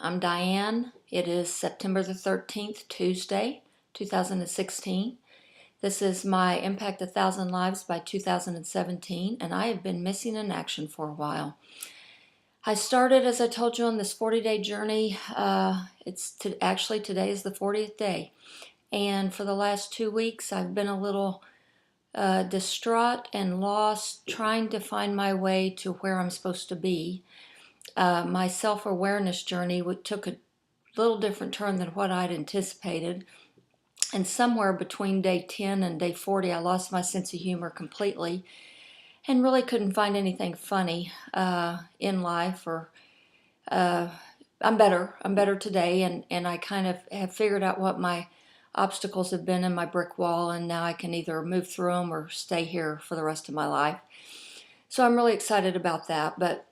I'm Diane. It is September the 13th, Tuesday, 2016. This is my Impact 1,000 Lives by 2017, and I have been missing in action for a while. I started, as I told you, on this 40-day journey. Actually, today is the 40th day. And for the last 2 weeks, I've been a little distraught and lost, trying to find my way to where I'm supposed to be. My self-awareness journey took a little different turn than what I'd anticipated. And somewhere between day 10 and day 40, I lost my sense of humor completely and really couldn't find anything funny in life. I'm better. I'm better today, and I kind of have figured out what my obstacles have been in my brick wall, and now I can either move through them or stay here for the rest of my life. So I'm really excited about that, but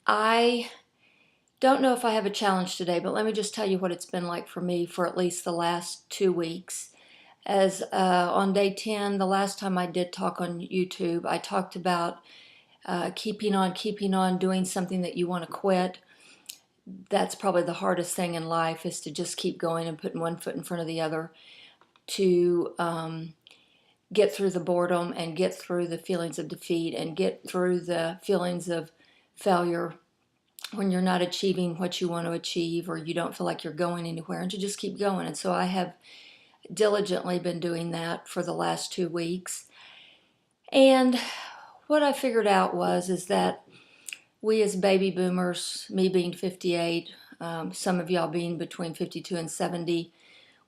I don't know if I have a challenge today, but let me just tell you what it's been like for me for at least the last 2 weeks. As on day 10, the last time I did talk on YouTube, I talked about keeping on, doing something that you want to quit. That's probably the hardest thing in life, is to just keep going and putting one foot in front of the other to get through the boredom and get through the feelings of defeat and get through the feelings of failure when you're not achieving what you want to achieve, or you don't feel like you're going anywhere, and to just keep going. And so I have diligently been doing that for the last 2 weeks. And what I figured out is that we as baby boomers, me being 58, some of y'all being between 52 and 70,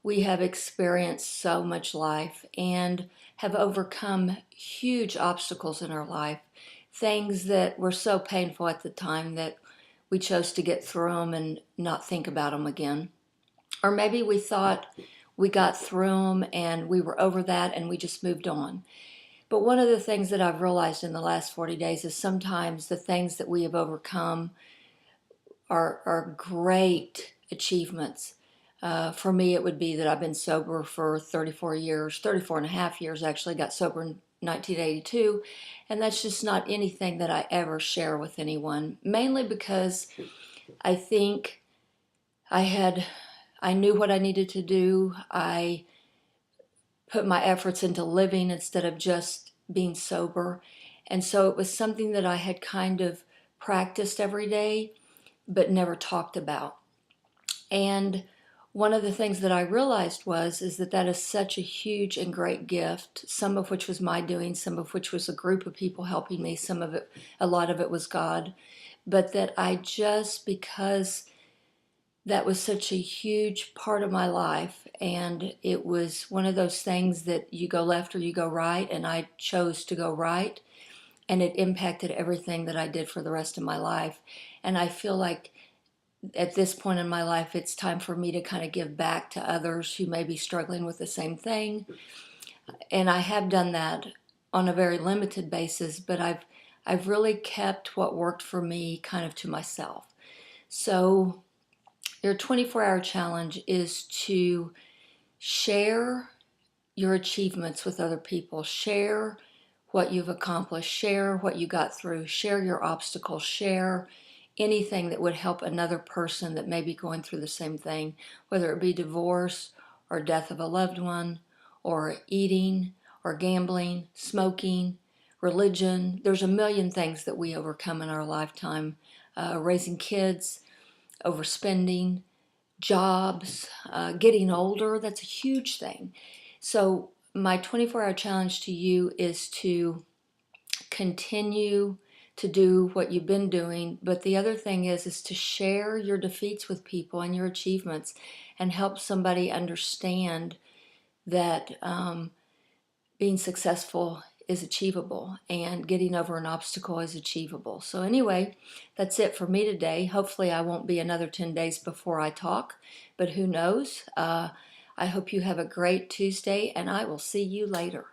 we have experienced so much life and have overcome huge obstacles in our life, things that were so painful at the time that we chose to get through them and not think about them again. Or maybe we thought we got through them and we were over that and we just moved on. But one of the things that I've realized in the last 40 days is sometimes the things that we have overcome are great achievements. For me, it would be that I've been sober for 34 years, 34 and a half years actually, got sober in 1982, and that's just not anything that I ever share with anyone, mainly because I think I knew what I needed to do. I put my efforts into living instead of just being sober, and so it was something that I had kind of practiced every day but never talked about. And one of the things that I realized is that is such a huge and great gift, some of which was my doing, some of which was a group of people helping me, a lot of it was God, but that because that was such a huge part of my life, and it was one of those things that you go left or you go right, and I chose to go right, and it impacted everything that I did for the rest of my life. And I feel like at this point in my life, it's time for me to kind of give back to others who may be struggling with the same thing. And I have done that on a very limited basis, but I've really kept what worked for me kind of to myself. So your 24-hour challenge is to share your achievements with other people. Share what you've accomplished. Share what you got through. Share your obstacles. Share anything that would help another person that may be going through the same thing, whether it be divorce or death of a loved one, or eating or gambling, smoking, religion. There's a million things that we overcome in our lifetime. Raising kids, overspending, jobs, getting older, that's a huge thing. So my 24-hour challenge to you is to continue to do what you've been doing, but the other thing is to share your defeats with people and your achievements, and help somebody understand that being successful is achievable and getting over an obstacle is achievable. So anyway, that's it for me today. Hopefully I won't be another 10 days before I talk, but who knows? I hope you have a great Tuesday, and I will see you later.